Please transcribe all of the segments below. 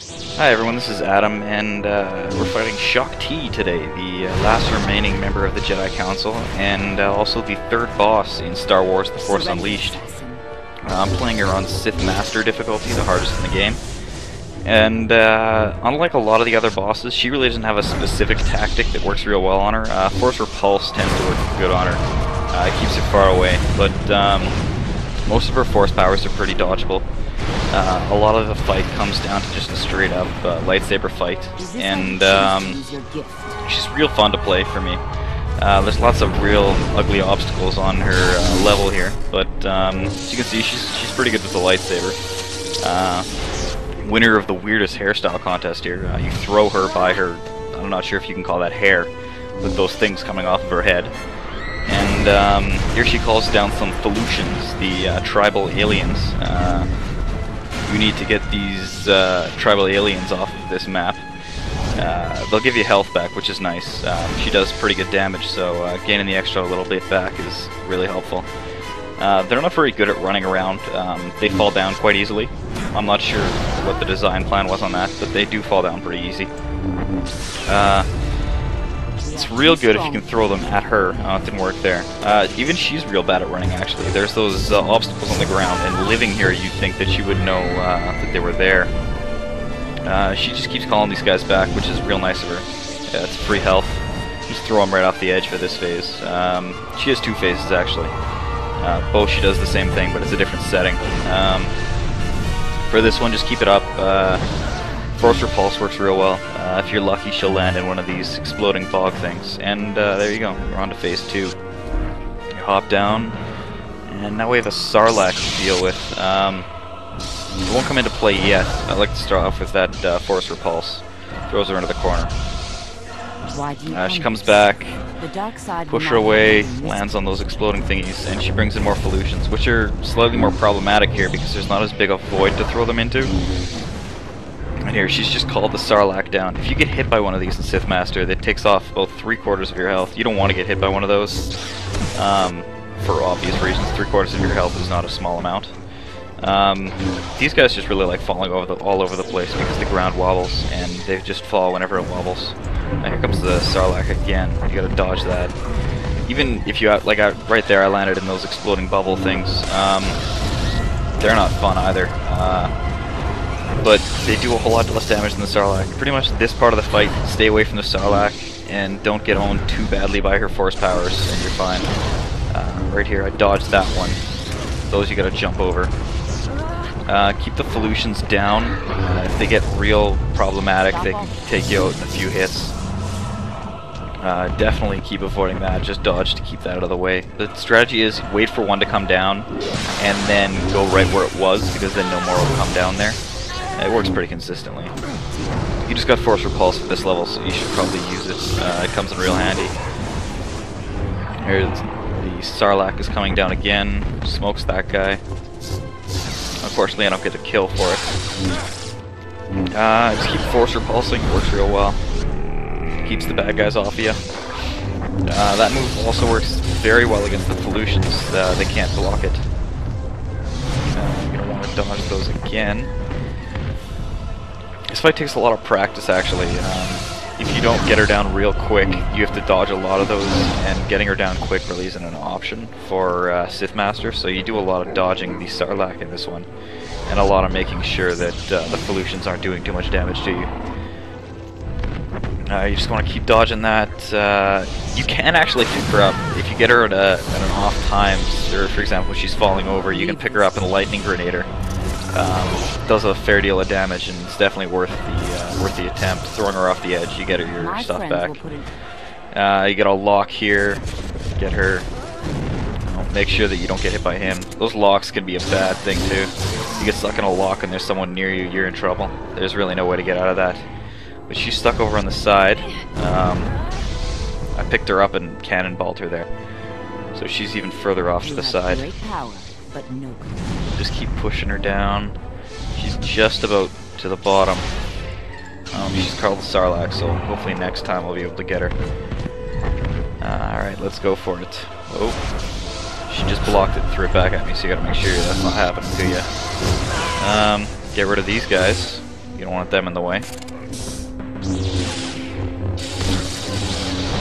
Hi everyone, this is Adam, and we're fighting Shaak Ti today, the last remaining member of the Jedi Council, and also the third boss in Star Wars The Force Unleashed. I'm playing her on Sith Master difficulty, the hardest in the game. And unlike a lot of the other bosses, she really doesn't have a specific tactic that works real well on her. Force Repulse tends to work good on her. It keeps her far away, but most of her force powers are pretty dodgeable. A lot of the fight comes down to just a straight up lightsaber fight, and she's real fun to play for me. There's lots of real ugly obstacles on her level here, but as you can see, she's pretty good with the lightsaber. Winner of the weirdest hairstyle contest here. You throw her by her, I'm not sure if you can call that hair, with those things coming off of her head. And here she calls down some Felucians, the tribal aliens. You need to get these tribal aliens off of this map. They'll give you health back, which is nice. She does pretty good damage, so gaining the extra little bit back is really helpful. They're not very good at running around. They fall down quite easily. I'm not sure what the design plan was on that, but they do fall down pretty easy. It's real good if you can throw them at her. It didn't work there. Even she's real bad at running, actually. There's those obstacles on the ground, and living here you'd think that she would know that they were there. She just keeps calling these guys back, which is real nice of her. Yeah, it's free health. Just throw them right off the edge for this phase. She has two phases, actually. Both she does the same thing, but it's a different setting. For this one, just keep it up. Force Repulse works real well. If you're lucky, she'll land in one of these exploding fog things. And there you go, we're on to phase 2. You hop down, and now we have a Sarlacc to deal with. It won't come into play yet. I'd like to start off with that Force Repulse. Throws her into the corner. She comes back, push her away, lands on those exploding thingies, and she brings in more Felucians, which are slightly more problematic here because there's not as big a void to throw them into. And here, she's just called the Sarlacc down. If you get hit by one of these in Sith Master, that takes off about 3/4 of your health. You don't want to get hit by one of those, for obvious reasons. 3/4 of your health is not a small amount. These guys just really like falling all over the place because the ground wobbles, and they just fall whenever it wobbles. Now here comes the Sarlacc again. You gotta dodge that. Even if you right there, I landed in those exploding bubble things. They're not fun either. But they do a whole lot less damage than the Sarlacc. Pretty much this part of the fight, stay away from the Sarlacc and don't get owned too badly by her force powers, and you're fine. Right here, I dodged that one. Those you gotta jump over. Keep the Felucians down. If they get real problematic, they can take you out in a few hits. Definitely keep avoiding that. Just dodge to keep that out of the way. The strategy is wait for one to come down and then go right where it was, because then no more will come down there. It works pretty consistently. You just got Force Repulse at this level, so you should probably use it. It comes in real handy. Here, the Sarlacc is coming down again. Smokes that guy. Unfortunately, I don't get a kill for it. Just keep Force Repulsing. It works real well. Keeps the bad guys off you. That move also works very well against the Felucians. They can't block it. You're going to want to dodge those again. This fight takes a lot of practice, actually. If you don't get her down real quick, you have to dodge a lot of those, and getting her down quick really isn't an option for Sith Master, so you do a lot of dodging the Sarlacc in this one, and a lot of making sure that the Felucians aren't doing too much damage to you. You just want to keep dodging that. You can actually pick her up if you get her at an off time, or for example, if she's falling over, you can pick her up and lightning grenade her. Does a fair deal of damage, and it's definitely worth the attempt. Throwing her off the edge, you get her your stuff back. You get a lock here. Get her. Make sure that you don't get hit by him. Those locks can be a bad thing too. You get stuck in a lock and there's someone near you, you're in trouble. There's really no way to get out of that. But she's stuck over on the side. I picked her up and cannonballed her there, so she's even further off to the side. Just keep pushing her down. She's just about to the bottom. She's called the Sarlacc, so hopefully next time I'll be able to get her. Alright, let's go for it. Oh, she just blocked it and threw it back at me, so you gotta make sure that's not happening to you. Get rid of these guys. You don't want them in the way.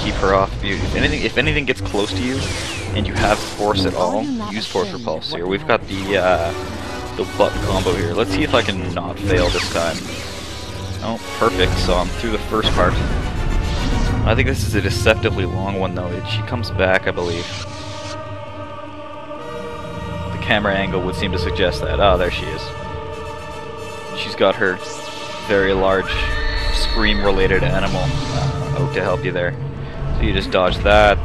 Keep her off. If anything gets close to you, and you have force at all, use force repulse. Here we've got the butt combo here. Let's see if I can not fail this time. Oh, perfect. So I'm through the first part. I think this is a deceptively long one though. She comes back, I believe. The camera angle would seem to suggest that. Oh, there she is. She's got her very large scream-related animal out to help you there. So you just dodge that,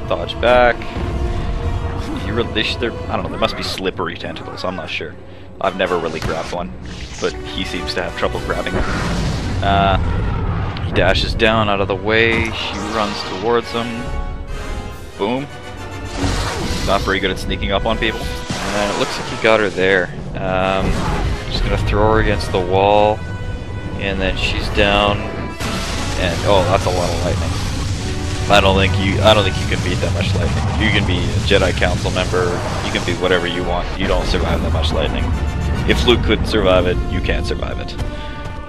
dodge back. I don't know, there must be slippery tentacles, I'm not sure. I've never really grabbed one, but he seems to have trouble grabbing them. He dashes down out of the way, she runs towards him. Boom. Not very good at sneaking up on people. And it looks like he got her there. Just gonna throw her against the wall, and then she's down, and oh, that's a lot of lightning. I don't think you can beat that much lightning. You can be a Jedi Council member, you can be whatever you want. You don't survive that much lightning. If Luke couldn't survive it, you can't survive it.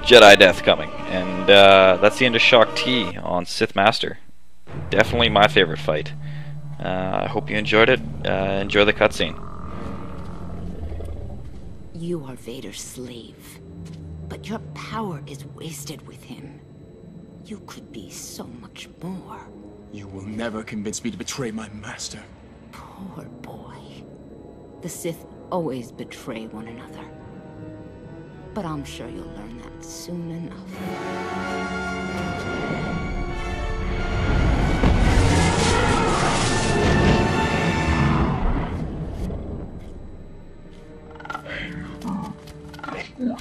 Jedi death coming, and that's the end of Shaak Ti on Sith Master. Definitely my favorite fight. I hope you enjoyed it. Enjoy the cutscene. You are Vader's slave, but your power is wasted with him. You could be so much more. You will never convince me to betray my master. Poor boy. The Sith always betray one another. But I'm sure you'll learn that soon enough. Yeah.